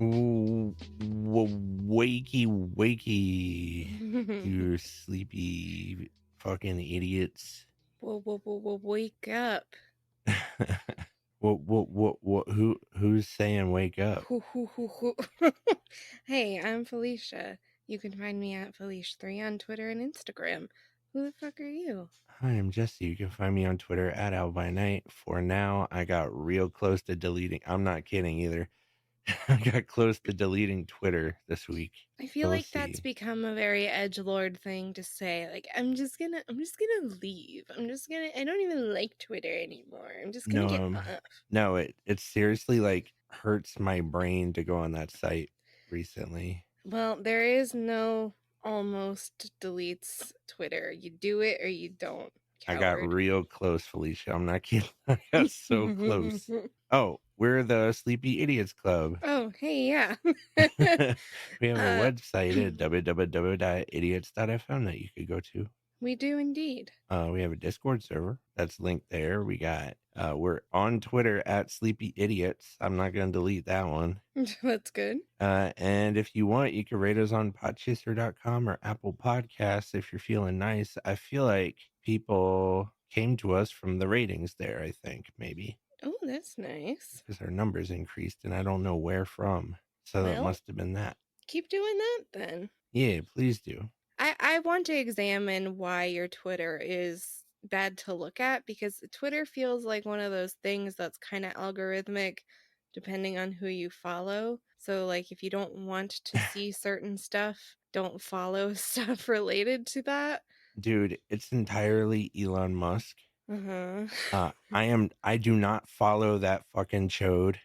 Ooh, wakey, wakey, you sleepy fucking idiots. Wake up. Who's saying wake up? Hoo, hoo, hoo, hoo. Hey, I'm Felicia. You can find me at Felicia3 on Twitter and Instagram. Who the fuck are you? Hi, I'm Jesse. You can find me on Twitter at OutByNight. For now, I got real close to deleting. I'm not kidding either. I got close to deleting Twitter this week. I feel So we'll like that's see. become a very edgelord thing to say. Like, I'm just gonna leave. I don't even like Twitter anymore. I'm just gonna No, get off. no, it seriously like hurts my brain to go on that site recently. Well, there is no almost deletes Twitter. You do it or you don't, I got coward. real close, Felicia. I'm not kidding. I got so close. Oh, we're the Sleepy Idiots Club. Oh, hey, yeah. We have a uh, website at www.idiots.fm that you could go to. we do indeed. We have a Discord server that's linked there. We got we're on Twitter at Sleepy Idiots. I'm not gonna delete that one. That's good. And if you want, you can rate us on podchaser.com or Apple Podcasts if you're feeling nice. I feel like people came to us from the ratings there, I think, maybe. Oh, that's nice. Because our numbers increased and I don't know where from. So that Well, must have been that. keep doing that then. Yeah, please do. I want to examine why your Twitter is bad to look at, because Twitter feels like one of those things that's kind of algorithmic depending on who you follow. So, like, if you don't want to see certain stuff, don't follow stuff related to that. Dude, it's entirely Elon Musk. Uh-huh. I do not follow that fucking chode,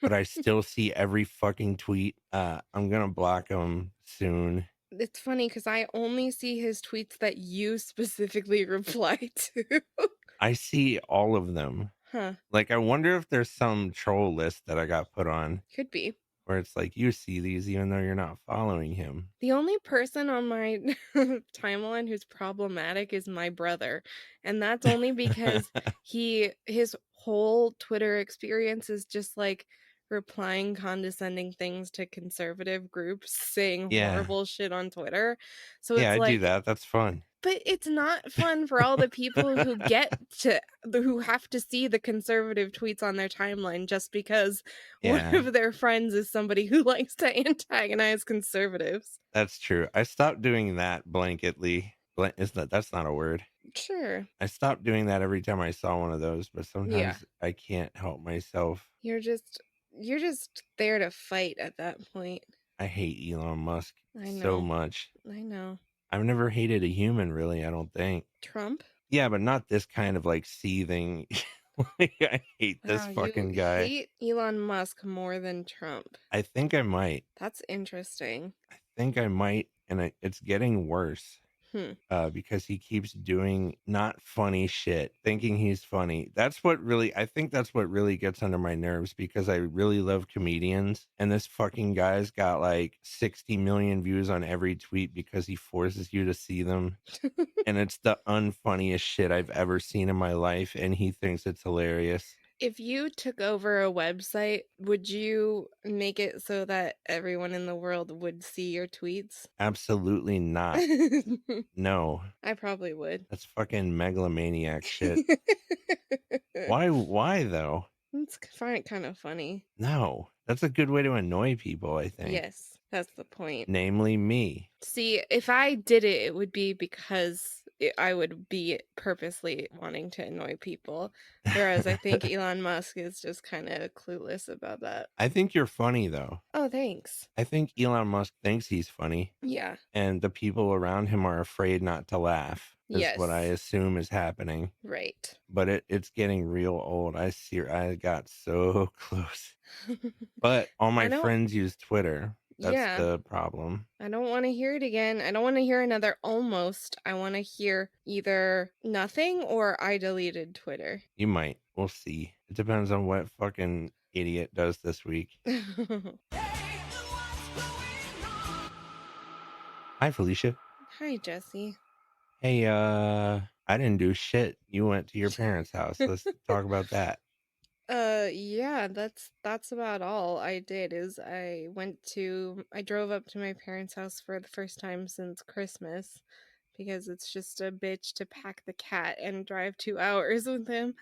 but I still see every fucking tweet. I'm gonna block him soon. It's funny because I only see his tweets that you specifically reply to. I see all of them. Huh. Like, I wonder if there's some troll list that I got put on Could be. where it's like, you see these even though you're not following him. The only person on my timeline who's problematic is my brother. And that's only because his whole Twitter experience is just like replying condescending things to conservative groups, saying Yeah. horrible shit on Twitter. So Yeah, it's I do like, that. That's fun. but it's not fun for all the people who have to see the conservative tweets on their timeline just because one Yeah, of their friends is somebody who likes to antagonize conservatives. that's true. I stopped doing that blanketly. That's not a word. Sure. I stopped doing that every time I saw one of those, but Yeah. sometimes I can't help myself. You're just there to fight at that point. I hate Elon Musk I so know. much. I know. I've never hated a human, really, I don't think. Trump? Yeah, but not this kind of like seething. Like, I hate this Wow, you fucking guy. hate Elon Musk more than Trump. I think I might. That's interesting. And it's getting worse. Hmm. Because he keeps doing not funny shit, thinking he's funny. I think that's what really gets under my nerves, because I really love comedians. And this fucking guy's got like 60 million views on every tweet because he forces you to see them. And it's the unfunniest shit I've ever seen in my life. And he thinks it's hilarious. If you took over a website, would you make it so that everyone in the world would see your tweets? Absolutely not. No, I probably would. that's fucking megalomaniac shit. Why though? It's find it kind of funny. No, that's a good way to annoy people, I think. Yes, that's the point. Namely me. See, if I did it, it would be because I would be purposely wanting to annoy people. Whereas I think Elon Musk is just kind of clueless about that. I think you're funny, though. Oh, thanks. I think Elon Musk thinks he's funny, Yeah. and the people around him are afraid not to laugh, is Yes. what I assume is happening. Right. But it's getting real old. I got so close. But all my friends use Twitter. That's the problem. I don't want to hear it again. I don't want to hear another almost. I want to hear either nothing or I deleted Twitter. You might. We'll see. It depends on what fucking idiot does this week. Hi, Felicia. Hi, Jesse. Hey, I didn't do shit. You went to your parents' house. Let's talk about that. Yeah, that's about all I did is I drove up to my parents' house for the first time since Christmas because it's just a bitch to pack the cat and drive 2 hours with him.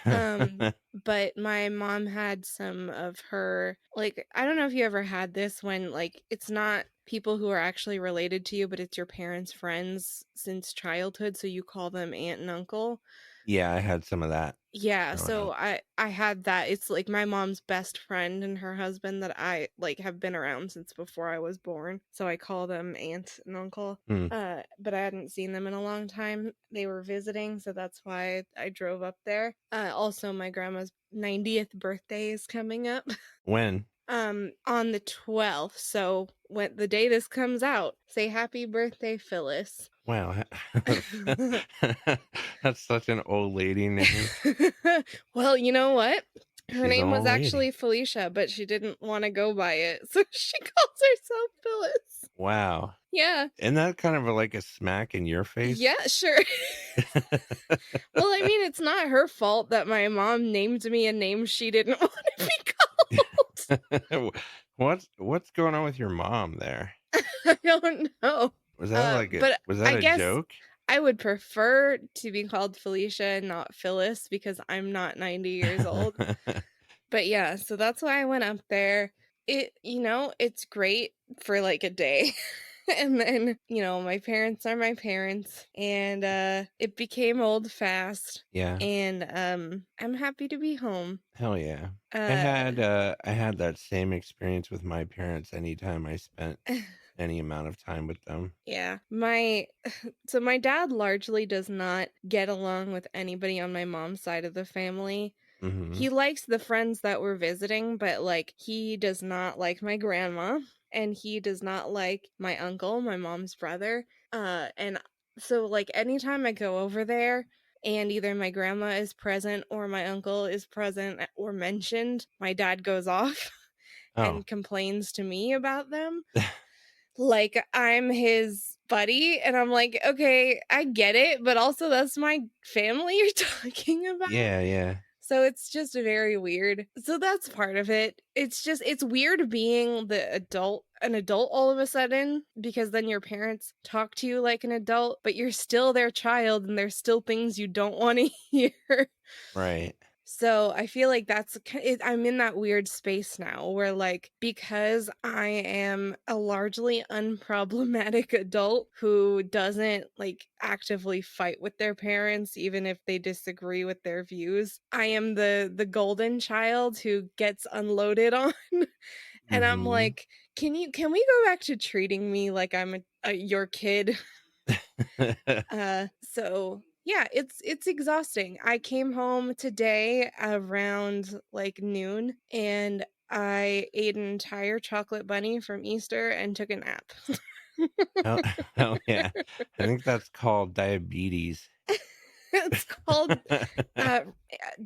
Um, but my mom had some of her like, I don't know if you ever had this when, like, it's not people who are actually related to you, but it's your parents' friends since childhood, so you call them aunt and uncle. Yeah, I had some of that Yeah, growing so up. I had that. It's like my mom's best friend and her husband that I like have been around since before I was born. So I call them aunt and uncle. Hmm. But I hadn't seen them in a long time. They were visiting, so that's why I drove up there. Also my grandma's 90th birthday is coming up. When? On the 12th. So when the day this comes out, say happy birthday, Phyllis. Wow. That's such an old lady name. Well, you know what? Her She's an name was old actually lady. Felicia, but she didn't wanna go by it, so she calls herself Phyllis. Wow. Yeah. Isn't that kind of like a smack in your face? Yeah, sure. Well, I mean, it's not her fault that my mom named me a name she didn't wanna be called. What's going on with your mom there? I don't know. But Was that I a guess joke? I would prefer to be called Felicia and not Phyllis because I'm not 90 years old. But yeah, so that's why I went up there. It's great for like a day. And then, my parents are my parents and it became old fast Yeah. and I'm happy to be home. Hell yeah. Uh I had that same experience with my parents anytime I spent any amount of time with them. yeah, my dad largely does not get along with anybody on my mom's side of the family. Mhm. He likes the friends that we're visiting, but, like, he does not like my grandma, and he does not like my uncle, my mom's brother, and so, like, anytime I go over there and either my grandma is present or my uncle is present or mentioned, my dad goes off Oh. and complains to me about them, like I'm his buddy, and I'm like, "Okay, I get it, but also that's my family you're talking about." Yeah, yeah. So it's just very weird. So that's part of it. It's weird being an adult all of a sudden because then your parents talk to you like an adult, but you're still their child and there's still things you don't want to hear. Right. So I feel like I'm in that weird space now where like because I am a largely unproblematic adult who doesn't like actively fight with their parents even if they disagree with their views. I am the golden child who gets unloaded on and I'm Mhm. like, can we go back to treating me like I'm your kid? So yeah, it's exhausting. I came home today around like noon and I ate an entire chocolate bunny from Easter and took a nap. Hell hell yeah. I think that's called diabetes. It's called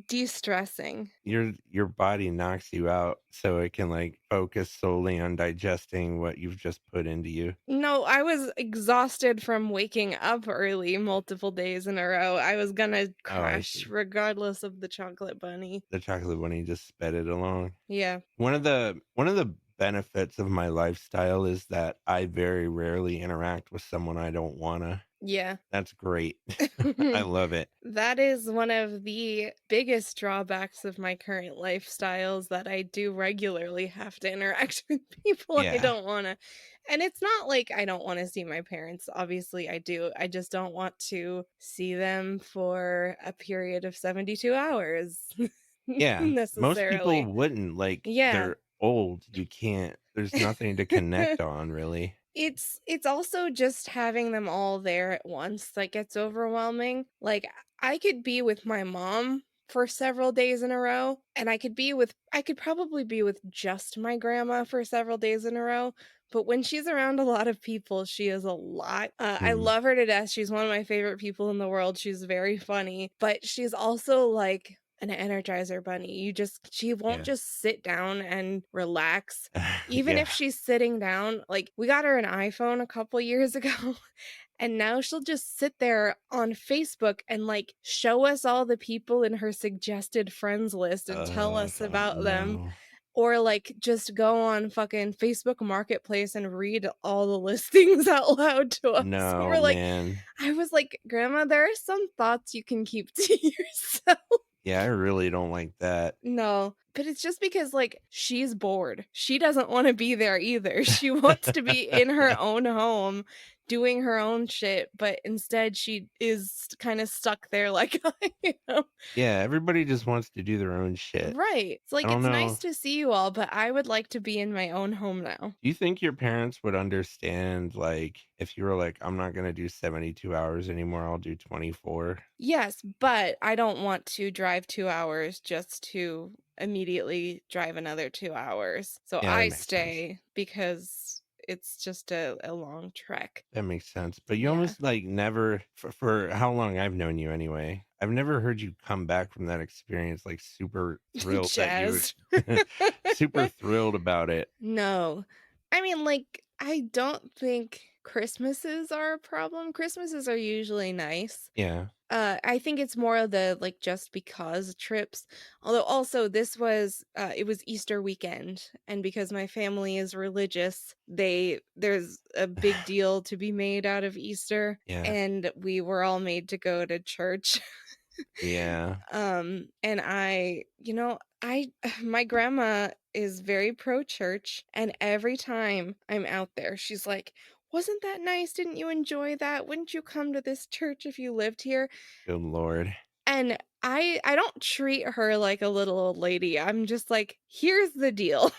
de-stressing. Your body knocks you out so it can, like, focus solely on digesting what you've just put into you. No, I was exhausted from waking up early multiple days in a row. I was gonna Oh, I crash see. regardless of the chocolate bunny. The chocolate bunny just sped it along. Yeah. One of the benefits of my lifestyle is that I very rarely interact with someone I don't wanna. Yeah. That's great. I love it. That is one of the biggest drawbacks of my current lifestyles that I do regularly have to interact with people I Yeah. don't wanna and it's not like I don't wanna see my parents, obviously I do, I just don't want to see them for a period of 72 hours Yeah. Most people necessarily. wouldn't, like, Yeah. they're old, you can't there's nothing to connect on, really. It's also just having them all there at once that gets overwhelming. Like, I could be with my mom for several days in a row, and I could probably be with just my grandma for several days in a row, but when she's around a lot of people, she is a lot. I Mhm. love her to death, she's one of my favorite people in the world, she's very funny, but she's also like an energizer bunny. She won't Yeah. just sit down and relax even Yeah. if she's sitting down, like, we got her an iPhone a couple years ago, And now she'll just sit there on Facebook and, like, show us all the people in her suggested friends list and tell us Ugh, about them, no. or, like, just go on fucking Facebook Marketplace and read all the listings out loud to us. No, We're like man. I was like, "Grandma, there are some thoughts you can keep to yourself." Yeah, I really don't like that. No, but it's just because, like, she's bored. She doesn't wanna be there either. She wants to be in her own home doing her own shit, but instead she is kinda stuck there like I am. Yeah, everybody just wants to do their own shit. Right. It's I like, don't "It's nice know. to see you all, but I would like to be in my own home now." Do you think your parents would understand, like, if you were like, "I'm not gonna do 72 hours anymore, I'll do 24?" Yes, but I don't want to drive 2 hours just to immediately drive another 2 hours. So Yeah, that I makes sense. stay because it's just a long trek. That makes sense. But you Yeah. almost, like, never for how long I've known you anyway, I've never heard you come back from that experience, like, super thrilled that you Jazz. super thrilled about it. No. I mean, like, I don't think Christmases are a problem. Christmases are usually nice. Yeah. I think it's more of the, like, just because trips. Although also this was, it was Easter weekend, and because my family is religious, there's a big deal to be made out of Easter, Yeah. and we were all made to go to church. Yeah. And I my grandma is very pro church, and every time I'm out there, she's like, "Wasn't that nice? Didn't you enjoy that? Wouldn't you come to this church if you lived here?" Good lord. And I don't treat her like a little old lady. I'm just like, "Here's the deal.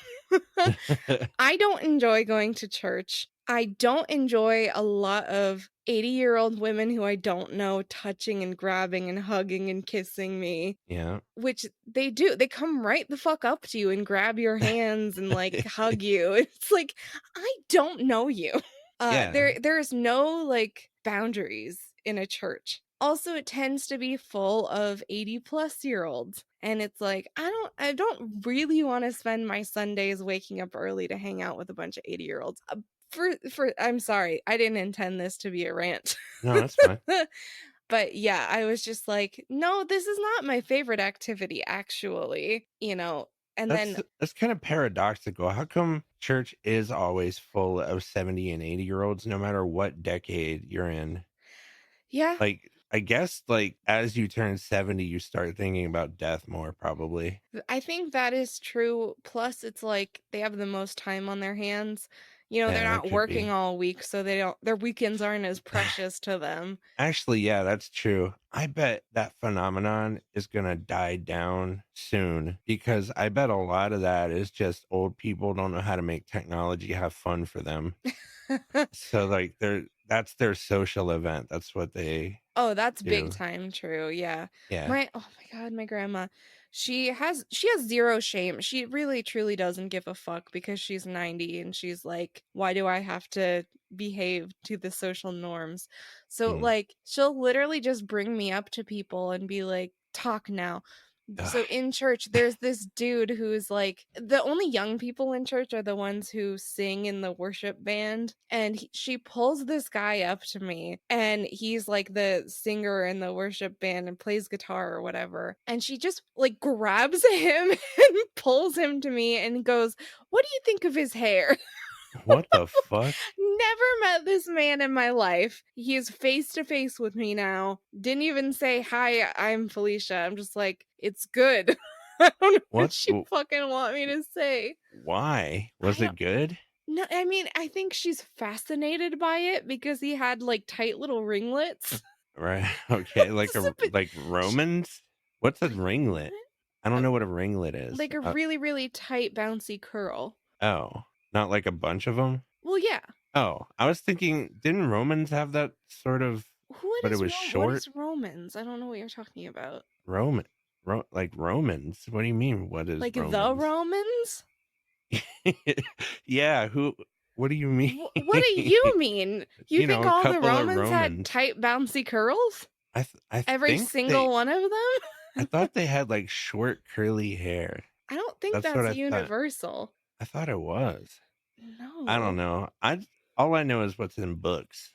I don't enjoy going to church. I don't enjoy a lot of 80-year-old women who I don't know touching and grabbing and hugging and kissing me, Yeah. which they do. They come right the fuck up to you and grab your hands and, like, hug you. It's like, "I don't know you." Yeah. There's no, like, boundaries in a church. Also, it tends to be full of 80-plus-year-olds, and it's like, I don't really wanna spend my Sundays waking up early to hang out with a bunch of 80-year-olds. For I'm sorry, I didn't intend this to be a rant. No, that's fine. But, yeah, I was just like, "No, this is not my favorite activity, actually," and then That's kind of paradoxical. How come church is always full of 70 and 80-year-olds no matter what decade you're in? yeah. Like, I guess, like, as you turn 70, you start thinking about death more probably. I think that is true, plus it's like they have the most time on their hands. They're Yeah, that not could working be. all week, so their weekends aren't as precious to them. Actually, yeah, that's true. I bet that phenomenon is gonna die down soon because I bet a lot of that is just old people don't know how to make technology have fun for them. So, like, that's their social event. That's what they Oh, that's big do. time true, yeah. Yeah. My grandma, she has 0 shame. She really truly doesn't give a fuck because she's 90 and she's like, "Why do I have to behave to the social norms?" So, Mm. like, she'll literally just bring me up to people and be like, "Talk now." So Ugh. in church, there's this dude who's like the only young people in church are the ones who sing in the worship band, and she pulls this guy up to me, and he's like the singer in the worship band and plays guitar or whatever, and she just like grabs him and pulls him to me and goes, "What do you think of his hair?" What the fuck? Never met this man in my life. He is face to face with me now. Didn't even say, "Hi, I'm Felicia." I'm just like, "It's good." I don't know what What she fucking want me to say. why? I Was don't it good? No, I mean, I think she's fascinated by it because he had, like, tight little ringlets. Right. Okay, like Just a bit like sh Romans? What's a ringlet? What? I don't Uh, know what a ringlet is. like a really, really tight, bouncy curl. Oh, not like a bunch of them. Well, yeah. Oh, I was thinking, didn't Romans have that sort of but it was What short? is Romans? I don't know what you're talking about. Roman like Romans? What do you mean, what is Like the Romans? Romans? Yeah, who what do you mean? What do you mean? You You think know, a all the couple of Romans had Romans. tight, bouncy curls? I Every think single one of I them? thought they had, like, short curly hair. I don't think That's what that's I thought. universal. I thought it was. I don't No. know. All I know is what's in books.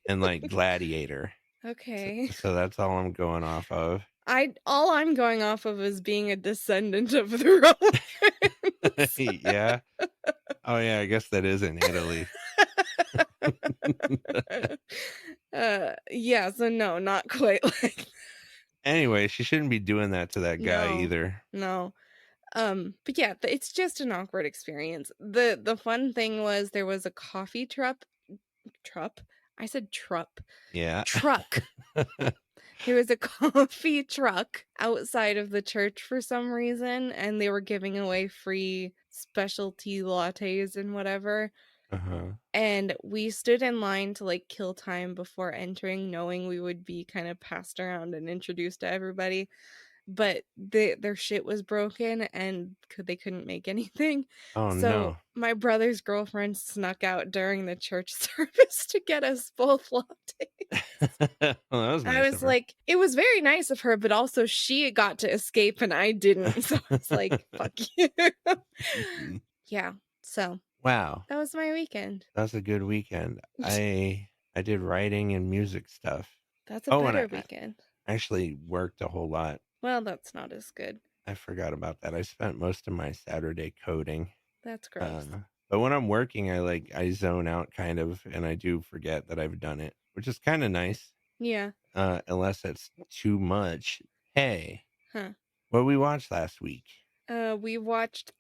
and like Gladiator. So, Okay. so that's all I'm going off of. I all I'm going off of is being a descendant of the Romans. Yeah. Oh yeah, I guess that is in Italy. Yeah, so no, not quite like Anyway, she shouldn't be doing that to that guy no, either. no. But yeah, it's just an awkward experience. The fun thing was there was a coffee truck. I said Yeah. truck. There was a coffee truck outside of the church for some reason, and they were giving away free specialty lattes and whatever. Uh-huh. And we stood in line to like kill time before entering, knowing we would be kind of passed around and introduced to everybody. But their shit was broken and they couldn't make anything. Oh So no. my brother's girlfriend snuck out during the church service to get us both latte. Well, that was I nice was of her. like, it was very nice of her, but also she got to escape and I didn't. So it's like, fuck you. Yeah. So Wow. that was my weekend. That was a good weekend. I did writing and music stuff. That's a Oh, and better I weekend. actually worked a whole lot. Well, that's not as good. I forgot about that. I spent most of my Saturday coding. That's gross. Uh, but when I'm working, I zone out kind of, and I do forget that I've done it, which is kind of nice. Yeah. Unless it's too much. Hey, Huh. what we watched last week? We watched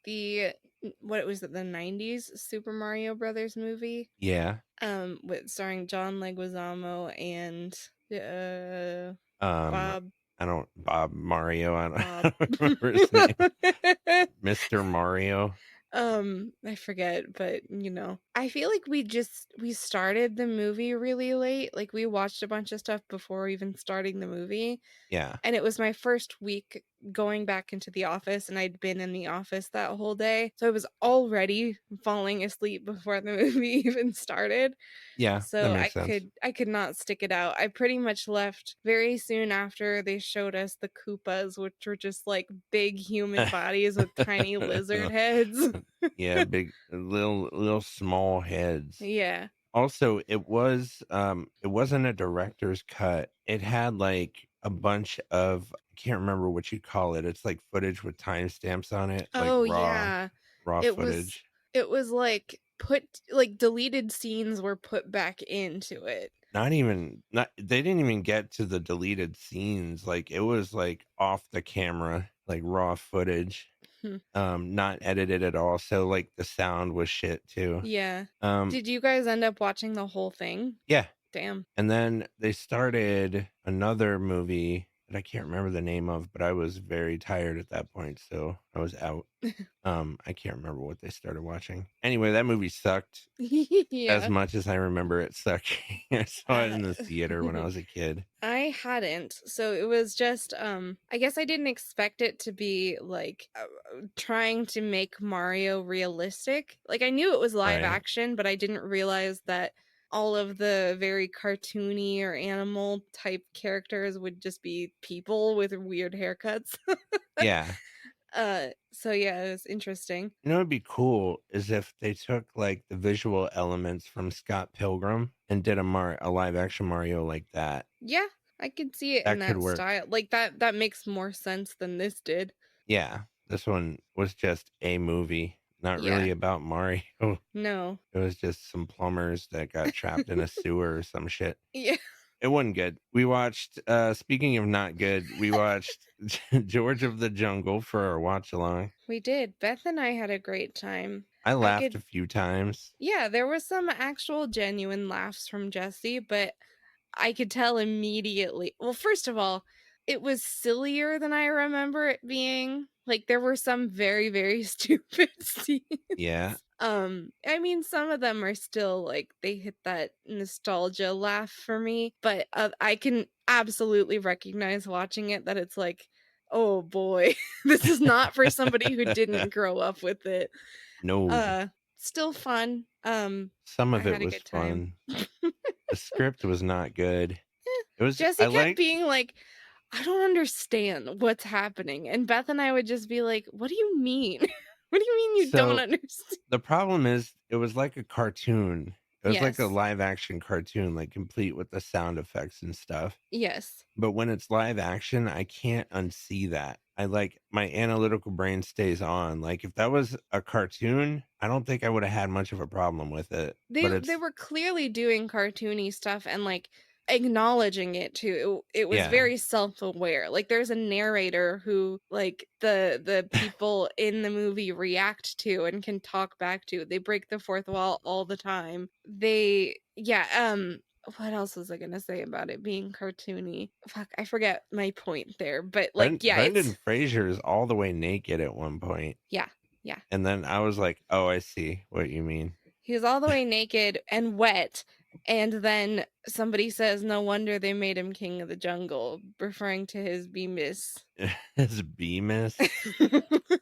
what was it, the 90s Super Mario Brothers movie? Yeah. With starring John Leguizamo and Um, Bob I don't Bob Mario. Bob. I don't remember his name. Mr. Mario. I forget, but I feel like we started the movie really late. Like we watched a bunch of stuff before even starting the movie. Yeah. And it was my first week going back into the office, and I'd been in the office that whole day. So I was already falling asleep before the movie even started. Yeah, that So makes sense. I could not stick it out. I pretty much left very soon after they showed us the Koopas, which were just like big human bodies with tiny lizard heads. Yeah, big little small heads. Yeah. Also, it wasn't a director's cut. It had like a bunch of I can't remember what you call it. It's like footage with timestamps on it, like Oh yeah. raw It was footage. it was like deleted scenes were put back into it. Not they didn't even get to the deleted scenes. Like it was like off the camera, like raw footage. Hmm. Not edited at all. So like the sound was shit too. Yeah. Um Did you guys end up watching the whole thing? yeah. Damn. And then they started another movie that I can't remember the name of, but I was very tired at that point, so I was out. I can't remember what they started watching. Anyway, that movie sucked as Yeah. much as I remember it sucking. I saw it Uh, in the theater when I was a kid. I hadn't. So it was just I guess I didn't expect it to be like trying to make Mario realistic. Like I knew it was live Right. action, but I didn't realize that all of the very cartoony or animal type characters would just be people with weird haircuts. Yeah. So yeah, it was interesting. You know what'd be cool is if they took like the visual elements from Scott Pilgrim and did a live action Mario like that. Yeah, I could see it in That could that work. style. Like that makes more sense than this did. Yeah. This one was just a movie, not Yeah. really about Mario. No. It was just some plumbers that got trapped in a sewer or some shit. Yeah, It wasn't good. We watched, speaking of not good, we watched George of the Jungle for our watch along. we did. Beth and I had a great time. I I laughed could a few times. Yeah, there was some actual genuine laughs from Jesse, but I could tell immediately. Well, first of all, it was sillier than I remember it being. Like there were some very, very stupid scenes. Yeah. I mean, some of them are still like they hit that nostalgia laugh for me, but I can absolutely recognize watching it that it's like, oh boy, this is not for somebody who didn't grow up with it. No. Uh, Still fun. Some I of it had a was good time. fun. The script was not good. Jesse I kept liked, being like, I don't understand what's happening. And Beth and I would just be like, what do you mean? What do you mean you don't so understand? the problem is it was like a cartoon. It was like a Yes. live action cartoon, like, complete with the sound effects and stuff. Yes. But when it's live action, I can't unsee that. I like my analytical brain stays on. Like, if that was a cartoon, I don't think I would have had much of a problem with it, but They it's were clearly doing cartoony stuff and, like, acknowledging it too. It was yeah. very self-aware. Like, there's a narrator who, like, the people in the movie react to and can talk back to. They break the fourth wall all the time. What else was I gonna say about it being cartoony? Fuck, I forget my point there, but, like, yeah, Brendan it's Fraser is all the way naked at one point, yeah, yeah. and then I was like, "Oh, I see what you mean." He was all the way naked and wet, and then somebody says, "No wonder they made him king of the jungle," referring to his Bemis. His Bemis?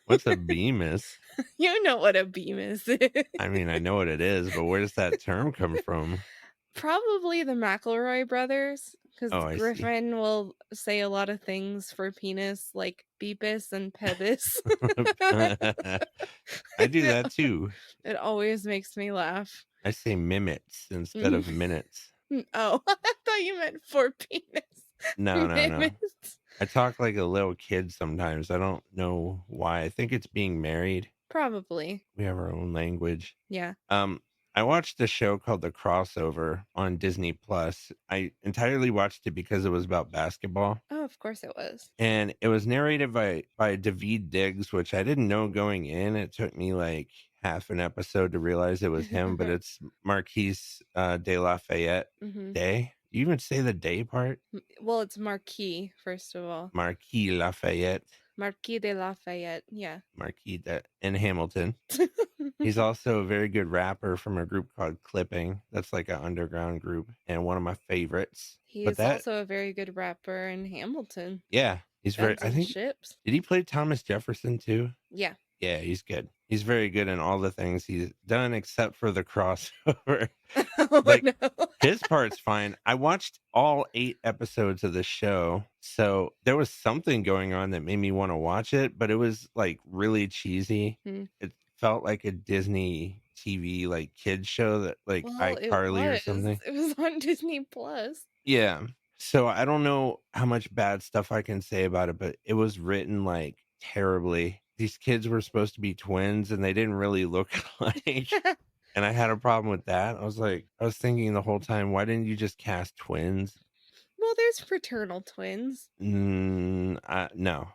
What's a Bemis? You know what a Bemis is. I mean, I know what it is, but where does that term come from? Probably the McElroy brothers, because Oh, I see. Griffin will say a lot of things for penis, like Beepus and Pebis. I do It that too. it always makes me laugh. I say minutes instead Mm, of minutes. oh, I thought you meant for penis. No, no, no. Mimis. I talk like a little kid sometimes. I don't know why. I think it's being married. Probably. We have our own language. Yeah. Um, I watched a show called The Crossover on Disney Plus. I entirely watched it because it was about basketball. Oh, of course it was. And it was narrated by Daveed Diggs, which I didn't know going in. It took me like half an episode to realize it was him, but it's Marquise de Lafayette Mhm. Day. Do you even say the day part? Well, it's Marquis, first of all. Marquis Lafayette, Marquis de Lafayette, yeah. Marquis de in Hamilton. He's also a very good rapper from a group called Clipping. That's like an underground group and one of my favorites. He But is that, also a very good rapper in Hamilton. yeah, he's very. Guns I and think Ships. did he play Thomas Jefferson too? Yeah. Yeah, he's good. He's very good in all the things he's done except for the crossover. Oh, Like, no. his part's fine. I watched all 8 episodes of the show, so there was something going on that made me wanna watch it, but it was, like, really cheesy. Hmm. It felt like a Disney TV, like, kids show that like, Well, it iCarly or was. something. It was on Disney Plus. Yeah. So I don't know how much bad stuff I can say about it, but it was written, like, terribly. These kids were supposed to be twins, and they didn't really look alike, and I had a problem with that. I was thinking the whole time, "Why didn't you just cast twins?" Well, there's fraternal twins. No. Uh, no,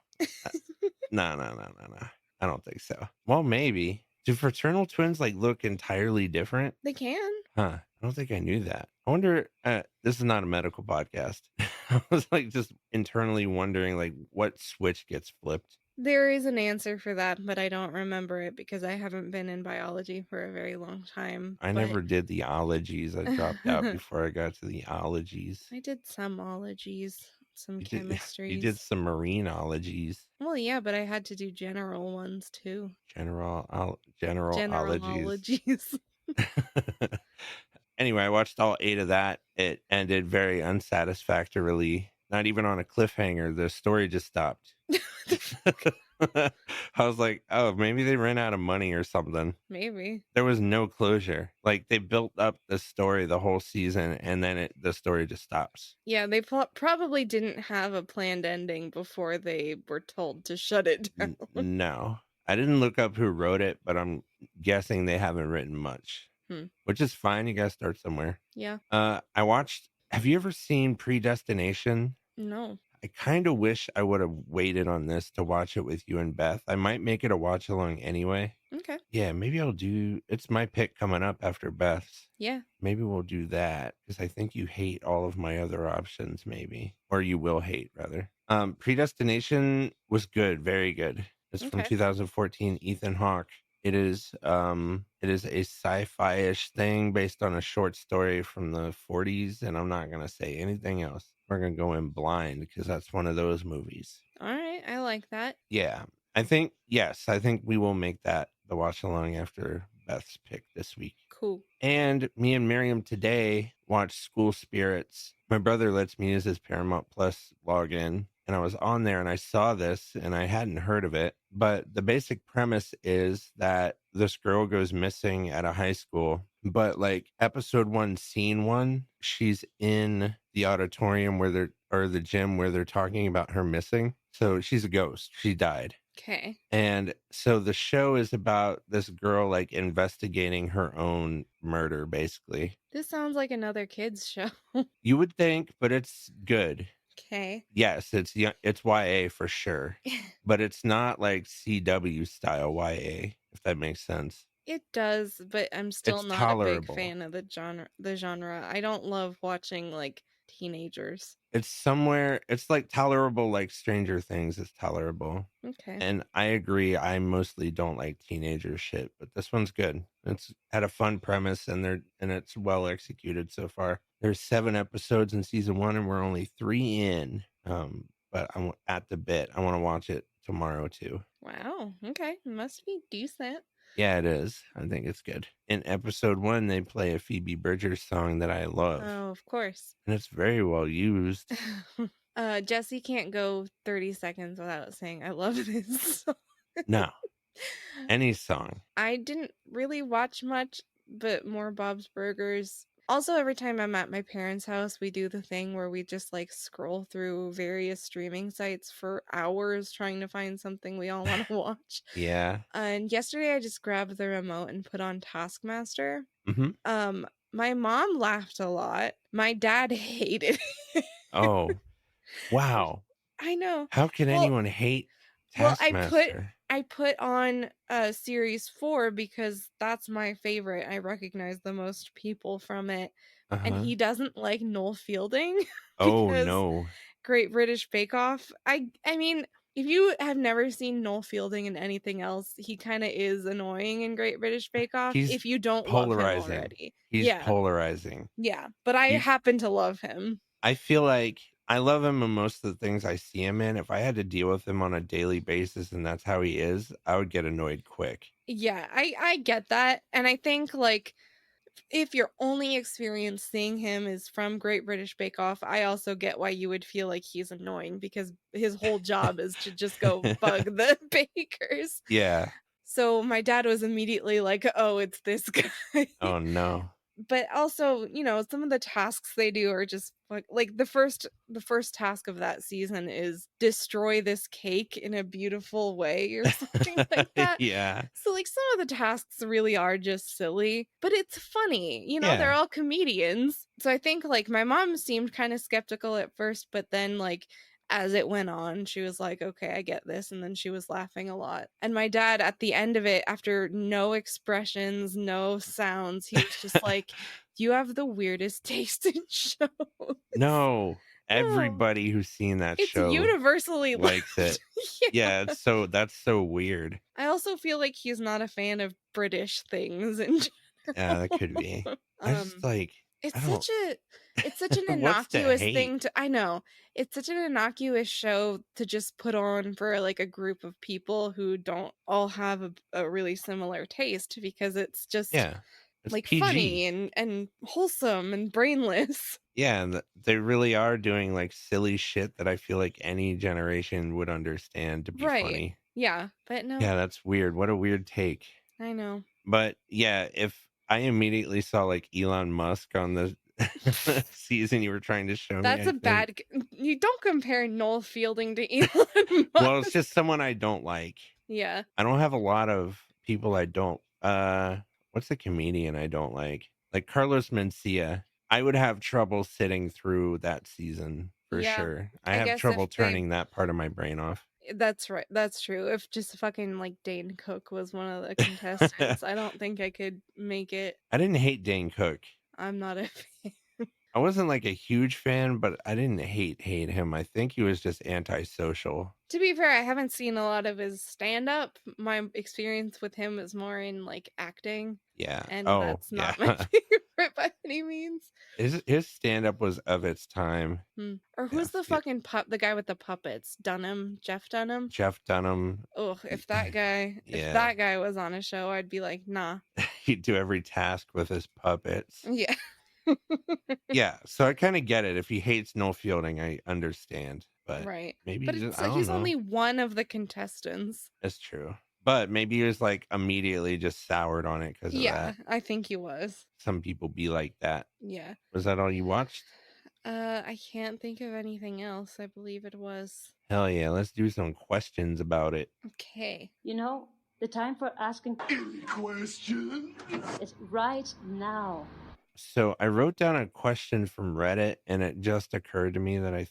no, no, no, no. I don't think so. Well, maybe. Do fraternal twins, like, look entirely different? They can. Huh, I don't think I knew that. I wonder, this is not a medical podcast. I was, like, just internally wondering, like, what switch gets flipped. There is an answer for that, but I don't remember it because I haven't been in biology for a very long time. I But never did the ologies. I dropped out I before I got to the ologies. did some ologies, some You did you did chemistries. some marine ologies, Well, yeah, but I had to do general ones too. general ologies. Generalogies. Anyway, I watched all 8 of that. It ended very unsatisfactorily, not even on a cliffhanger. The story just stopped. I was like, "Oh, maybe they ran out of money or something." Maybe. There was no closure. Like, they built up the story the whole season, and then the story just stops. Yeah, they probably didn't have a planned ending before they were told to shut it down. No. I didn't look up who wrote it, but I'm guessing they haven't written much, Hmm. which is fine. You gotta start somewhere. Yeah. I watched have you ever seen Predestination? No. I kinda wish I would've waited on this to watch it with you and Beth. I might make it a watch along anyway. Okay. Yeah, maybe I'll do it's my pick coming up after Beth's. Yeah. Maybe we'll do that because I think you hate all of my other options, maybe, or you will hate rather. Predestination was good, very good. It's from Okay. 2014, Ethan Hawke. It is a sci-fi-ish thing based on a short story from the 40s, and I'm not gonna say anything else. We're gonna go in blind because that's one of those movies. All right. I like that. Yeah, I think we will make that the watch along after Beth's pick this week. Cool. And me and Miriam today watched School Spirits. My brother lets me use his Paramount Plus login, and I was on there and I saw this and I hadn't heard of it. But the basic premise is that this girl goes missing at a high school But, like, episode 1, scene 1, she's in the auditorium where they're or the gym where they're talking about her missing. So, she's a ghost, she died. Okay. And so the show is about this girl, like, investigating her own murder, basically. This sounds like another kids show. You would think, but it's good. Okay. Yes, it's YA for sure, but it's not like CW style YA, if that makes sense. It does, but I'm still It's not a big tolerable. fan of the genre. I don't love watching, like, teenagers. It's like tolerable like Stranger Things is tolerable. Okay. And I agree, I mostly don't like teenager shit, but this one's good. It's had a fun premise and it's well executed so far. There's 7 episodes in season 1 and we're only 3 in. But I'm at the bit. I wanna watch it tomorrow too. Wow, okay, must be decent. Yeah, it is. I think it's good. In episode 1, they play a Phoebe Bridgers song that I love, Oh, of course. and it's very well used. Jesse can't go 30 seconds without saying, "I love this song." No, any song. I didn't really watch much, but more Bob's Burgers. Also, every time I'm at my parents' house, we do the thing where we just like scroll through various streaming sites for hours trying to find something we all want to watch. Yeah. And yesterday I just grabbed the remote and put on Taskmaster. Mhm. My mom laughed a lot. My dad hated it. Oh, wow. I know. How can Well, anyone hate Well, I put Taskmaster? I put on, series 4 because that's my favorite. I recognize the most people from it, and Uh-huh. he doesn't like Noel Fielding Oh, because no. Great British Bake Off. I mean, if you have never seen Noel Fielding in anything else, he kinda is annoying in Great British Bake Off He's if you don't love him polarizing. already. He's Yeah, polarizing. yeah, but I You happen to love him. I feel like I love him in most of the things I see him in. If I had to deal with him on a daily basis and that's how he is, I would get annoyed quick. Yeah, I get that, and I think, like, if your only experience seeing him is from Great British Bake Off, I also get why you would feel like he's annoying because his whole job is to just go bug the bakers. Yeah. So my dad was immediately like, "Oh, it's this guy." Oh, no. But also, some of the tasks they do are just like the first task of that season is destroy this cake in a beautiful way or something like that. Yeah. So like some of the tasks really are just silly, but it's funny. They're Yeah. all comedians. So I think like my mom seemed kind of skeptical at first, but then like as it went on, she was like, "Okay, I get this." And then she was laughing a lot. And my dad at the end of it, after no expressions, no sounds, he was just like, "You have the weirdest taste in shows." No. No, Everybody who's seen that it's show universally likes loved. it. Yeah. Yeah, that's so weird. I also feel like he's not a fan of British things in Yeah, that general. could be. I just Um, like I it's don't such a it's such an what's to innocuous hate? thing to I know. It's such an innocuous show to just put on for, like, a group of people who don't all have a really similar taste because it's just, Yeah. It's like, PG. funny and wholesome and brainless. Yeah, and they really are doing like silly shit that I feel like any generation would understand to be Right. funny. Yeah, but no, Yeah, that's weird. What a weird take. I know. But yeah, if I immediately saw like Elon Musk on the season you were trying to show me, That's I a think. bad you don't compare Noel Fielding to Elon Well, it's Musk. just someone I don't like. Yeah. I don't have a lot of people I don't what's a comedian I don't like? Like Carlos Mencia. I would have trouble sitting through that season for Yeah. sure. I I have guess if trouble they turning that part of my brain off. That's right, that's true. If just fucking, like, Dane Cook was one of the contestants, I don't think I could make it. I didn't hate Dane Cook. I'm not a fan. I wasn't like a huge fan, but I didn't hate him. I think he was just antisocial. To be fair, I haven't seen a lot of his stand-up. My experience with him is more in, like, acting, Yeah. and Oh, that's yeah. not my favorite by any means. His stand-up was of its time. Or Yeah, who's the guy with the puppets? Dunham? Jeff Dunham? Jeff Dunham. Ugh, y- if Yeah. that guy was on a show, I'd be like, "Nah." He'd do every task with his puppets. Yeah. Yeah, so I kinda get it. If he hates Noel Fielding, I understand, but Right. maybe But he just it's I don't he's know. only one of the contestants. That's true. But maybe he was, like, immediately just soured on it because of Yeah, that. I think he was. Some people be like that. Yeah. Was that all you watched? I can't think of anything else. I believe it was. Hell yeah, let's do some questions about it. Okay. You know, the time for asking Question. is right now. So I wrote down a question from Reddit, and it just occurred to me that I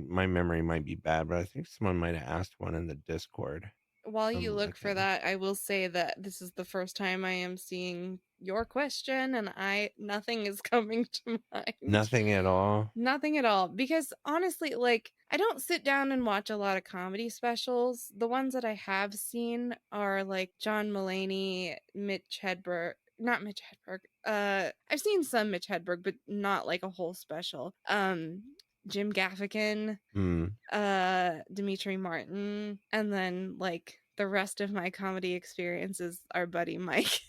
my memory might be bad, but I think someone might have asked one in the Discord. While you I'm look for looking. that, I will say that this is the first time I am seeing your question, and I nothing is coming to mind. Nothing at all. Nothing at all. Because honestly, like, I don't sit down and watch a lot of comedy specials. The ones that I have seen are like John Mulaney, Mitch Hedberg. Not Mitch Hedberg. I've seen some Mitch Hedberg, but not like a whole special. Jim Gaffigan, Hmm. Dimitri Martin, and then like the rest of my comedy experience is our buddy Mike.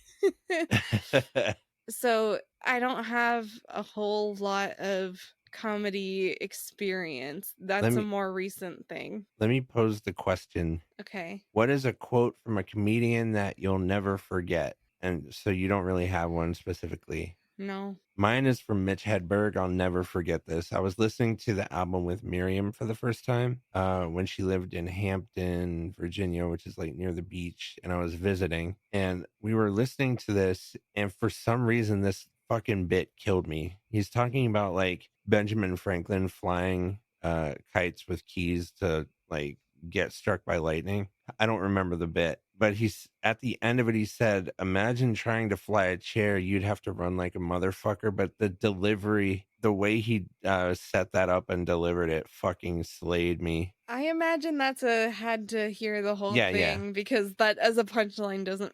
So I don't have a whole lot of comedy experience. let That's a me more recent thing. let me pose the question. Okay. What is a quote from a comedian that you'll never forget? And so you don't really have one specifically. No. Mine is from Mitch Hedberg. I'll never forget this. I was listening to the album with Miriam for the first time when she lived in Hampton, Virginia, which is like near the beach. And I was visiting and we were listening to this. And for some reason, this fucking bit killed me. He's talking about like Benjamin Franklin flying kites with keys to like get struck by lightning. I don't remember the bit, but he's at the end of it. He said, "Imagine trying to fly a chair. You'd have to run like a motherfucker." But the delivery, the way he set that up and delivered it, fucking slayed me. I imagine that's a had to hear the whole Yeah, yeah. thing because that as a punchline doesn't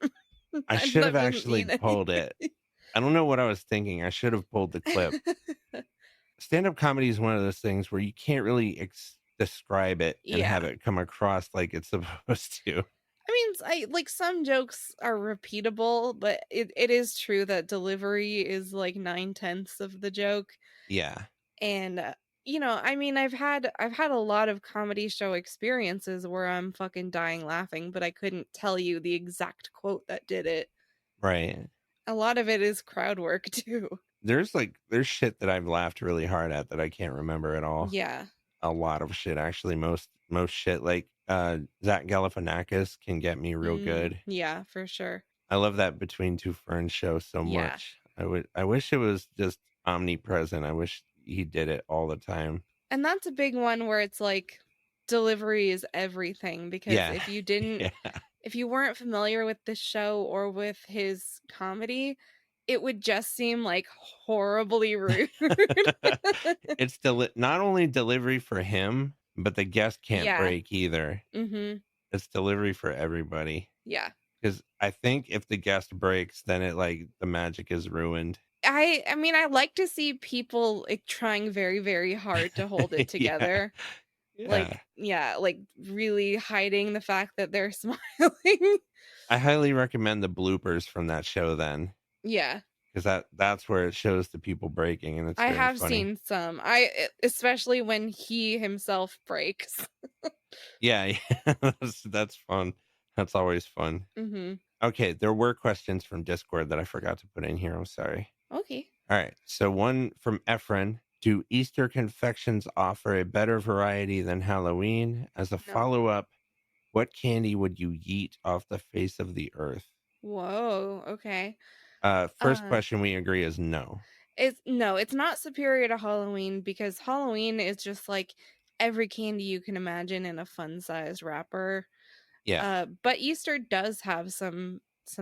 I that should have doesn't actually mean pulled anything. it. I don't know what I was thinking. I should have pulled the clip. Stand up comedy is one of those things where you can't really describe it and have Yeah. it come across like it's supposed to. I mean, I like some jokes are repeatable, but it is true that delivery is like 9/10 of the joke. Yeah, And I mean, I've had a lot of comedy show experiences where I'm fucking dying laughing, but I couldn't tell you the exact quote that did it. right. A lot of it is crowd work too. There's shit that I've laughed really hard at that I can't remember at all. Yeah. A lot of shit, actually. Most shit, like, Zach Galifianakis can get me real good. Yeah, for sure. I love that Between Two Ferns show so Yeah. much. I wish it was just omnipresent. I wish he did it all the time. And that's a big one where it's like delivery is everything because Yeah. Yeah. if you weren't familiar with this show or with his comedy, it would just seem like horribly rude. It's not only delivery for him, but the guest can't Yeah. break either. Mhm. It's delivery for everybody. Yeah. 'Cause I think if the guest breaks, then it like the magic is ruined. I mean, I like to see people, like, trying very, very hard to hold it Yeah. together. Yeah. Like, yeah, like, really hiding the fact that they're smiling. I highly recommend the bloopers from that show then, Yeah. 'cause that's where it shows the people breaking, and it's I very have funny. seen some. Especially when he himself breaks. Yeah, yeah. That's fun. That's always fun. Mhm. Okay, there were questions from Discord that I forgot to put in here, I'm sorry. Okay. Alright, so one from Efren: "Do Easter confections offer a better variety than Halloween? As a No. follow-up, what candy would you yeet off the face of the earth?" Whoa, okay. First Uh, question we agree is no. it's no, it's not superior to Halloween because Halloween is just, like, every candy you can imagine in a fun-sized wrapper. Yeah. But Easter does have some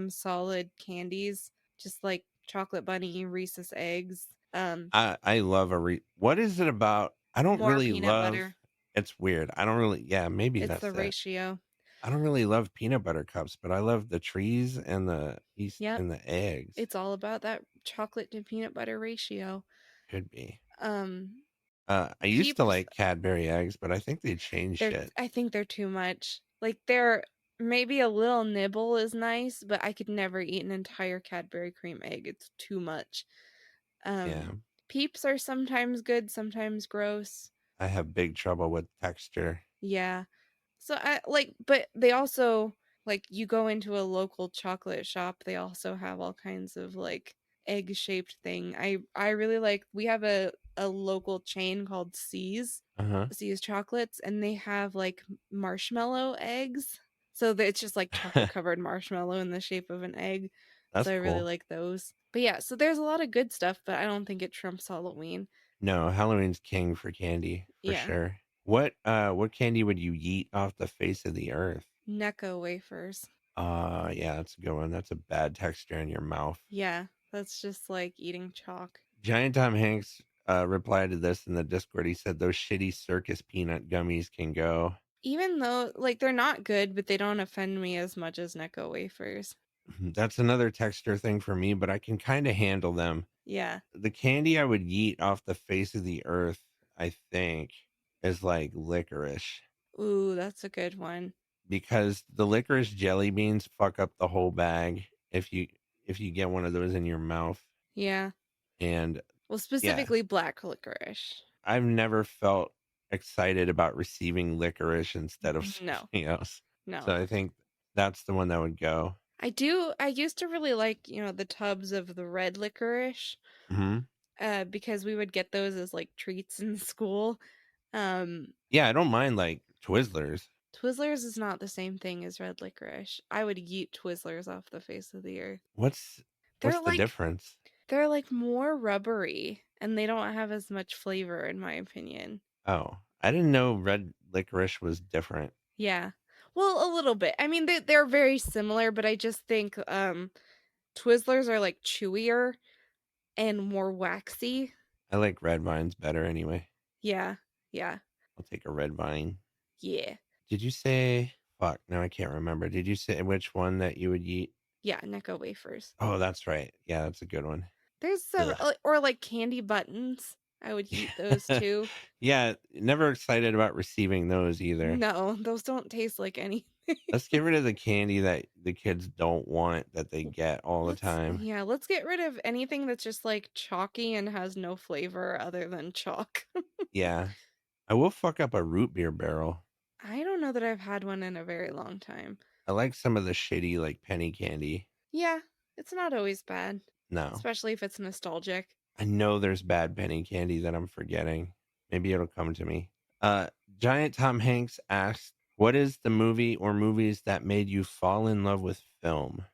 solid candies, just like chocolate bunny, Reese's eggs, I love what is it about I don't more really peanut love butter. it's weird. I don't really yeah, maybe It's that's the it. ratio. I don't really love peanut butter cups, but I love the trees Yep, and the eggs. it's all about that chocolate to peanut butter ratio. Could be. Um, I used to Peeps, like Cadbury eggs, but I think they changed it. I think they're too much. Like they're maybe a little nibble is nice, but I could never eat an entire Cadbury cream egg. It's too much. Yeah. Um, Peeps are sometimes good, sometimes gross. I have big trouble with texture. Yeah. So I like, but they also Like you go into a local chocolate shop, they also have all kinds of like egg-shaped thing. I really like we have a local chain called Uh C's chocolates, and they have like marshmallow eggs. So that it's just like huh. chocolate covered marshmallow in the shape of an egg. So That's I really cool. like those. But yeah, so there's a lot of good stuff, but I don't think it trumps Halloween. No, Halloween's king for candy for Yeah. sure. What candy would you eat off the face of the earth? Necco wafers. Yeah, that's a good one. That's a bad texture in your mouth. Yeah, that's just like eating chalk. Giant Tom Hanks replied to this in the Discord. He said those shitty circus peanut gummies can go. Even though like they're not good, but they don't offend me as much as Necco wafers. That's another texture thing for me, but I can kind of handle them. Yeah. The candy I would eat off the face of the earth, I think, is like licorice Ooh, that's a good one. because the licorice jelly beans fuck up the whole bag if you get one of those in your mouth. Yeah. And Well, yeah, specifically black licorice. I've never felt excited about receiving licorice instead of No, something else. So no. I think that's the one that would go. I used to really like, the tubs of the red licorice, Hmm. because we would get those as like treats in school. Um, Yeah, I don't mind like Twizzlers. Twizzlers is not the same thing as red licorice. I would yeet Twizzlers off the face of the earth. What's They're what's the like difference? they're like more rubbery and they don't have as much flavor in my opinion. Oh, I didn't know red licorice was different. Yeah. Well, a little bit. I mean, they're very similar, but I just think Twizzlers are like chewier and more waxy. I like red vines better anyway. Yeah. Yeah. I'll take a red vine. Yeah. Did you say fuck? No, I can't remember. Did you say which one that you would eat? Yeah, Necco wafers. Oh, that's right. Yeah, that's a good one. There's several Ugh. or like candy buttons. I would eat those too. Yeah, never excited about receiving those either. No, those don't taste like anything. Let's get rid of the candy that the kids don't want that they get all the time. Let's get rid of anything that's just like chalky and has no flavor other than chalk. Yeah. I will fuck up a root beer barrel. I don't know that I've had one in a very long time. I like some of the shitty like penny candy. Yeah, it's not always bad, No. especially if it's nostalgic. I know there's bad penny candy that I'm forgetting. Maybe it'll come to me. Uh Giant Tom Hanks asked, "What is the movie or movies that made you fall in love with film?"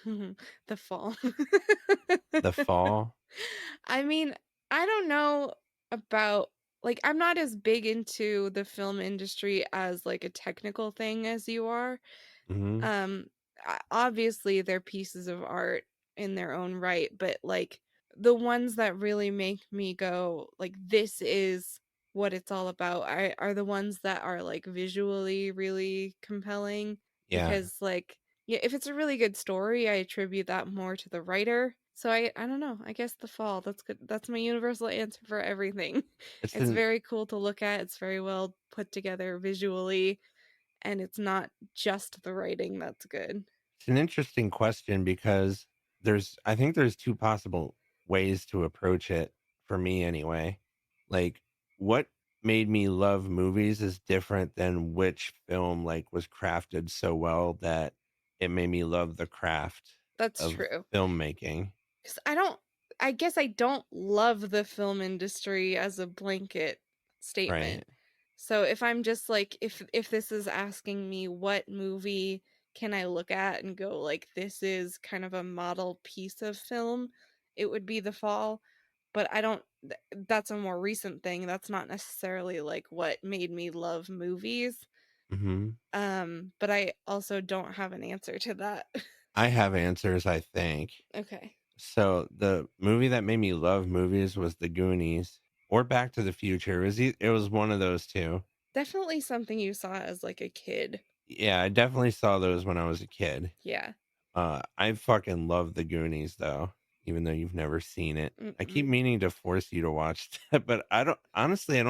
The fall. The Fall? I mean, I don't know about like I'm not as big into the film industry as like a technical thing as you are. Mhm. Um Obviously they're pieces of art in their own right, but like the ones that really make me go like this is what it's all about are the ones that are like visually really compelling Yeah. because like yeah, if it's a really good story, I attribute that more to the writer. So I don't know. I guess The Fall. That's good. That's my universal answer for everything. It's It's an very cool to look at. It's very well put together visually, and it's not just the writing that's good. it's an interesting question because I think there's two possible ways to approach it for me anyway. Like what made me love movies is different than which film like was crafted so well that it made me love the craft That's of true. filmmaking. 'Cause I guess I don't love the film industry as a blanket Right. statement. So if I'm just like if this is asking me what movie can I look at and go like this is kind of a model piece of film, it would be The Fall, but I don't that's a more recent thing. That's not necessarily like what made me love movies. Hmm. But I also don't have an answer to that. I have answers, I think. Okay. So the movie that made me love movies was The Goonies or Back to the Future. It was one of those two. Definitely something you saw as like a kid. Yeah, I definitely saw those when I was a kid. Yeah. I fucking love The Goonies though, even though you've never seen it. I keep Mm-mm. meaning to force you to watch that, but I don't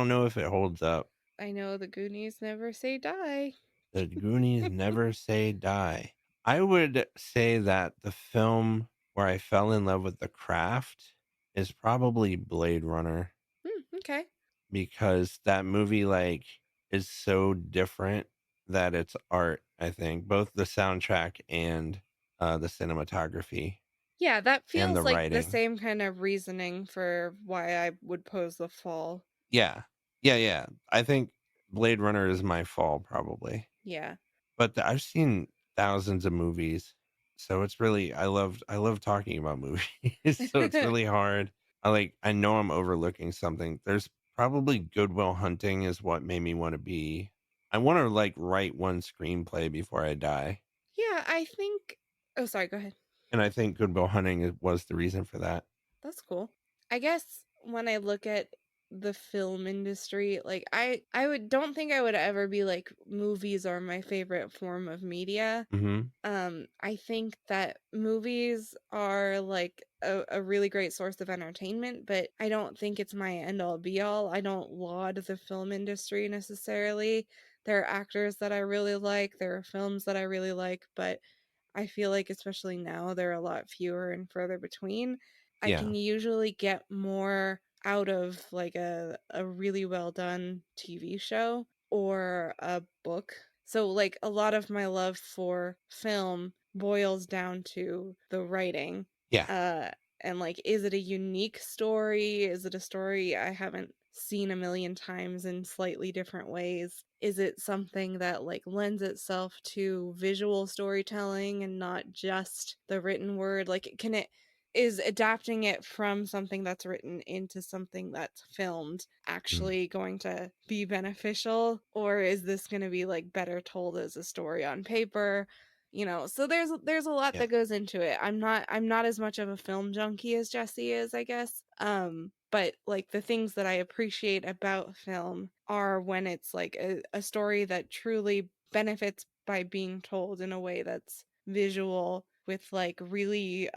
know if it holds up. I know the Goonies never say die. The Goonies never say die. I would say that the film where I fell in love with the craft is probably Blade Runner Okay. because that movie like is so different that it's art, I think, both the soundtrack and the cinematography Yeah, that and the feels like the writing. same kind of reasoning for why I would pose the fall. Yeah. Yeah, yeah. I think Blade Runner is my fall probably. Yeah. But I've seen thousands of movies, so it's really I love talking about movies, so it's really hard. I know I'm overlooking something. There's probably Good Will Hunting is what made me wanna be I wanna, write one screenplay before I die, Yeah, I think Oh, sorry, go ahead. and I think Good Will Hunting was the reason for that. That's cool. I guess when I look at the film industry, like I would don't think I would ever be like movies are my favorite form of media. Mhm. I think that movies are like a really great source of entertainment, but I don't think it's my end all be all. I don't laud the film industry necessarily. There are actors that I really like, there are films that I really like, but I feel like especially now they're a lot fewer and further between. I Yeah. can usually get more out of like a really well done TV show or a book. So like a lot of my love for film boils down to the writing. Yeah. Uh and like is it a unique story? Is it a story I haven't seen a million times in slightly different ways? Is it something that like lends itself to visual storytelling and not just the written word? Like can it is adapting it from something that's written into something that's filmed Mm. actually going to be beneficial, or is this going to be like better told as a story on paper? So there's a lot Yeah. that goes into it. I'm not as much of a film junkie as Jesse is, I guess. But like the things that I appreciate about film are when it's like a story that truly benefits by being told in a way that's visual with like really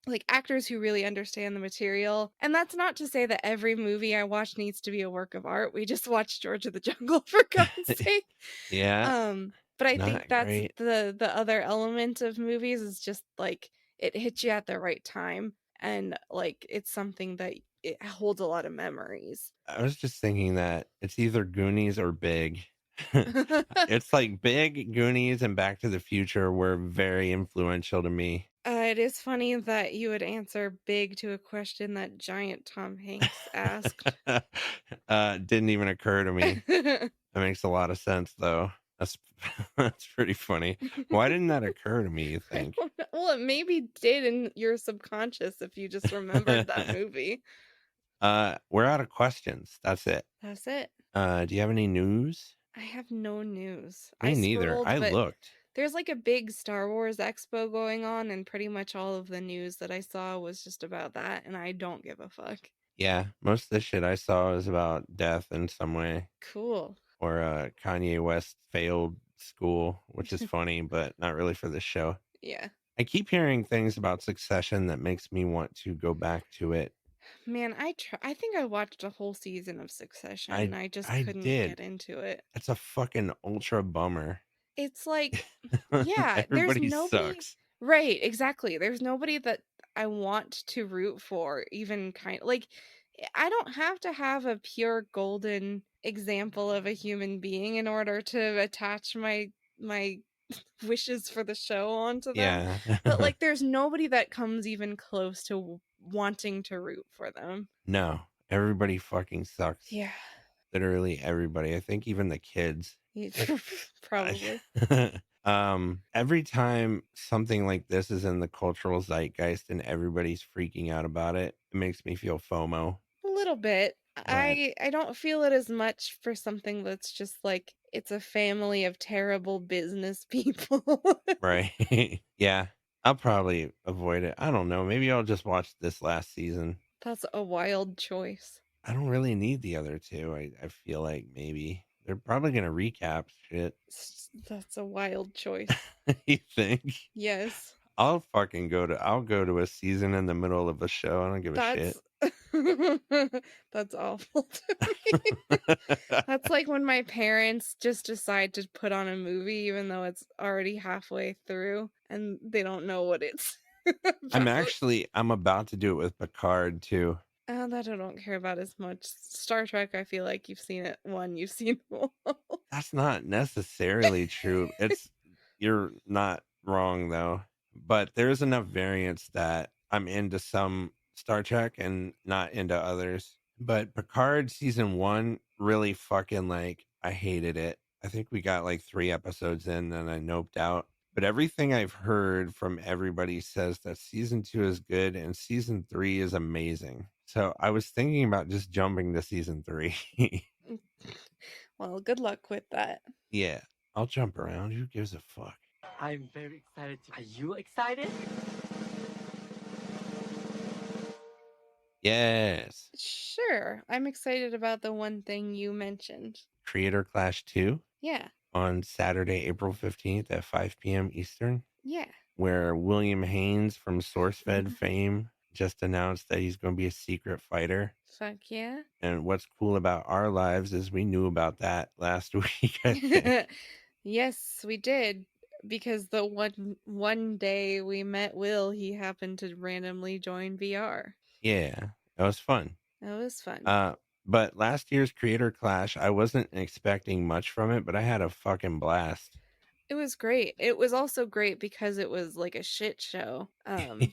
like actors who really understand the material. And that's not to say that every movie I watch needs to be a work of art. We just watched George of the Jungle for God's sake. Yeah. But I think Not that's great. the other element of movies is just like it hits you at the right time and like it's something that it holds a lot of memories. I was just thinking that it's either Goonies or Big. It's like Big, Goonies, and Back to the Future were very influential to me. It is funny that you would answer big to a question that giant Tom Hanks asked. Didn't even occur to me. That makes a lot of sense, though. That's that's pretty funny. Why didn't that occur to me, you I think? don't know. Well, it maybe did in your subconscious if you just remembered that movie. We're out of questions. That's it. That's it. Do you have any news? I have no news. I Me neither. scrolled, I but looked. there's like a big Star Wars expo going on, and pretty much all of the news that I saw was just about that, and I don't give a fuck. Yeah, most of the shit I saw is about death in some way. Cool. Or Kanye West failed school, which is funny, but not really for this show. Yeah. I keep hearing things about Succession that makes me want to go back to it. Man, I think I watched a whole season of Succession, and I I just I couldn't did. get into it. It's a fucking ultra bummer. It's like, yeah, there's Everybody nobody. sucks. Right, exactly. There's nobody that I want to root for, even like I don't have to have a pure golden example of a human being in order to attach my wishes for the show onto them. Yeah. But like there's nobody that comes even close to wanting to root for them. No, everybody fucking sucks. Yeah. Literally everybody. I think even the kids. Probably. Every time something like this is in the cultural zeitgeist and everybody's freaking out about it, it makes me feel FOMO. A little bit. But I don't feel it as much for something that's just like it's a family of terrible business people. right. Yeah. I'll probably avoid it. I don't know. Maybe I'll just watch this last season. That's a wild choice. I don't really need the other two. I feel like maybe they're probably gonna recap shit. That's a wild choice. You think? Yes. I'll go to a season in the middle of a show. I don't give a shit. That's that's awful to me. That's like when my parents just decide to put on a movie even though it's already halfway through and they don't know what it's about. I'm about to do it with Picard too. That I don't care about as much. Star Trek, I feel like you've seen it one, you've seen them all. That's not necessarily true. You're not wrong though, but there's enough variance that I'm into some Star Trek and not into others. But Picard season 1 really fucking like I hated it. I think we got like 3 episodes in and I noped out. But everything I've heard from everybody says that season 2 is good and season 3 is amazing. So I was thinking about just jumping to season 3. Well, good luck with that. Yeah, I'll jump around. Who gives a fuck? I'm very excited. Are you excited? Yes. Sure, I'm excited about the one thing you mentioned. Creator Clash 2 Yeah, on Saturday, April 15th at 5 p.m. Eastern, yeah. where William Haynes from SourceFed fame just announced that he's going to be a secret fighter. Fuck yeah. And what's cool about our lives is we knew about that last week, I think. Yes, we did. Because the one day we met Will, he happened to randomly join VR. Yeah, that was fun. That was fun. But last year's Creator Clash, I wasn't expecting much from it, but I had a fucking blast. It was great. It was also great because it was like a shit show.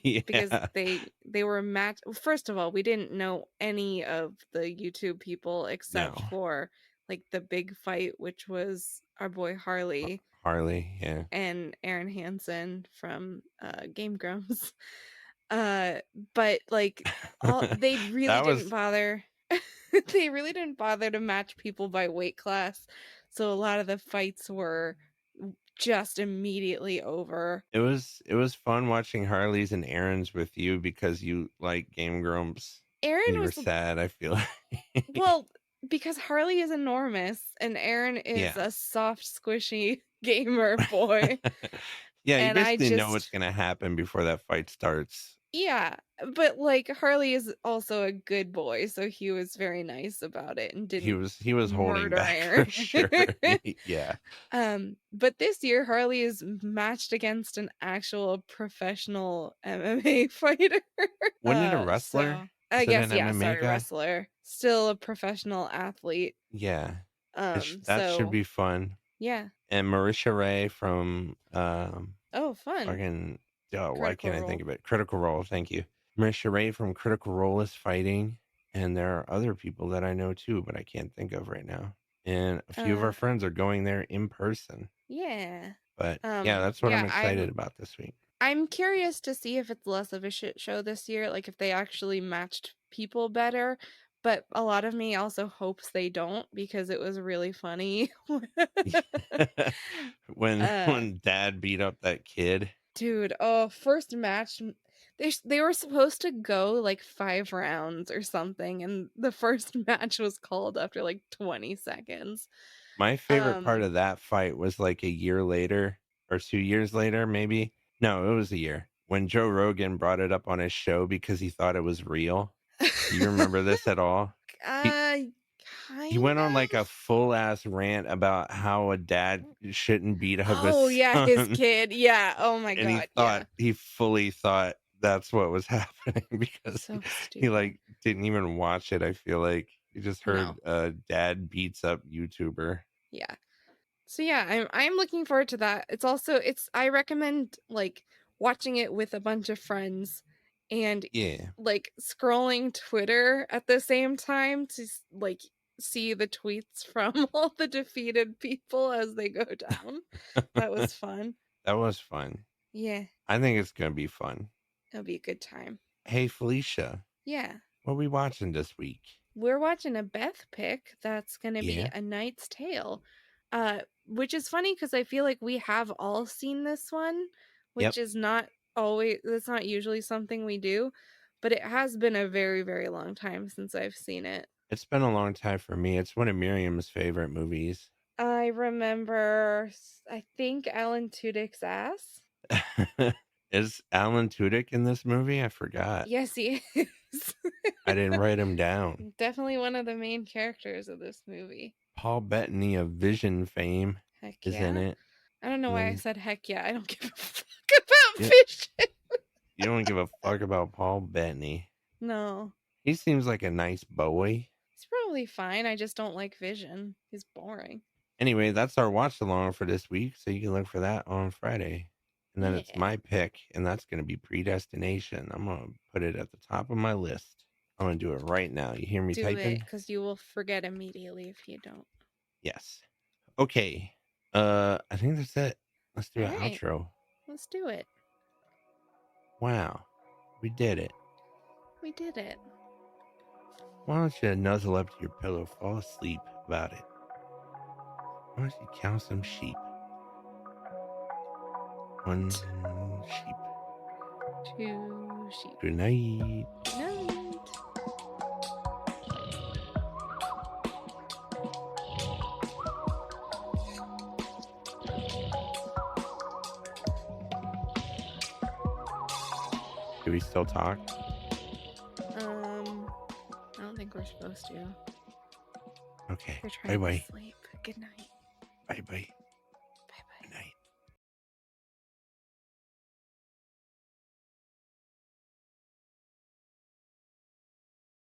Because Yeah, they were matched. First of all, we didn't know any of the YouTube people except no, for like the big fight, which was our boy Harley Harley, yeah. and Aaron Hansen from Game Grumps. Uh, but like all they really That didn't was bother. They really didn't bother to match people by weight class. So a lot of the fights were just immediately over. it was fun watching Harley's and Aaron's with you because you like Game Grumps and Aaron you were was sad, I feel like. well, because Harley is enormous and Aaron is Yeah. a soft, squishy gamer boy. Yeah, you And I basically know what's just gonna happen before that fight starts. yeah, but like Harley is also a good boy, so he was very nice about it and He didn't was he was holding murder back for Aaron. sure. Yeah. But this year Harley is matched against an actual professional MMA fighter. Wasn't it a wrestler? So I Was it guess an yeah, MMA sorry, guy? wrestler. Still a professional athlete. Yeah. That should So be fun. yeah. And Marisha Ray from Oh, fun. fucking why Critical can't I think Role. of it? Critical Role, thank you. Marisha Ray from Critical Role is fighting, and there are other people that I know too, but I can't think of right now. And a few of our Uh friends are going there in person. yeah. But yeah, that's what I'm Yeah, excited about this week. I'm curious to see if it's less of a shit show this year, like if they actually matched people better. But a lot of me also hopes they don't because it was really funny. when uh, when Dad beat up that kid, dude, oh, first match, they were supposed to go like 5 rounds or something, and the first match was called after like 20 seconds. my favorite part Um, of that fight was like a year later or 2 years later, maybe. No, it was a year when Joe Rogan brought it up on his show because he thought it was real. Do you remember this at all? He uh, he kind went on like a of. full ass rant about how a dad shouldn't beat up his Oh yeah, his son, kid. Yeah. Oh my and god. Yeah. he fully thought that's what was happening because So he stupid. like didn't even watch it. I feel like he just heard No. dad beats up YouTuber. Yeah. So yeah, I'm looking forward to that. It's I recommend like watching it with a bunch of friends and Yeah. like scrolling Twitter at the same time to like see the tweets from all the defeated people as they go down. That was fun. That was fun. Yeah, I think it's gonna be fun. it'll be a good time. Hey Felicia, Yeah. what are we watching this week? We're watching a Beth pick that's going to be Yeah. A Knight's Tale. Which is funny because I feel like we have all seen this one, which Yep. is not always, that's not usually something we do, but it has been a very, very long time since I've seen it. It's been a long time for me. It's one of Miriam's favorite movies. I remember, I think Alan Tudyk's ass. Is Alan Tudyk in this movie? I forgot. Yes, he is. I didn't write him down. Definitely one of the main characters of this movie. Paul Bettany of Vision fame Heck is in yeah. it. I don't know And why I then said heck yeah. I don't give a fuck about you, fish. you don't give a fuck about Paul Bettany. No. He seems like a nice boy. He's probably fine. I just don't like Vision. He's boring. Anyway, that's our watch along for this week, so you can look for that on Friday. And then it's Yeah. my pick, and that's going to be Predestination. I'm going to put it at the top of my list. I'm going to do it right now. You hear me Do typing? it, because you will forget immediately if you don't. Yes. Okay. I think that's it. Let's do an All right. outro. Let's do it. Wow. We did it. We did it. Why don't you nuzzle up to your pillow, fall asleep about it? Why don't you count some sheep? One sheep. 2 sheep. Good night. Good night. Do we still talk? I don't think we're supposed to. Okay. They're trying Bye-bye. to sleep. Good night. Bye-bye.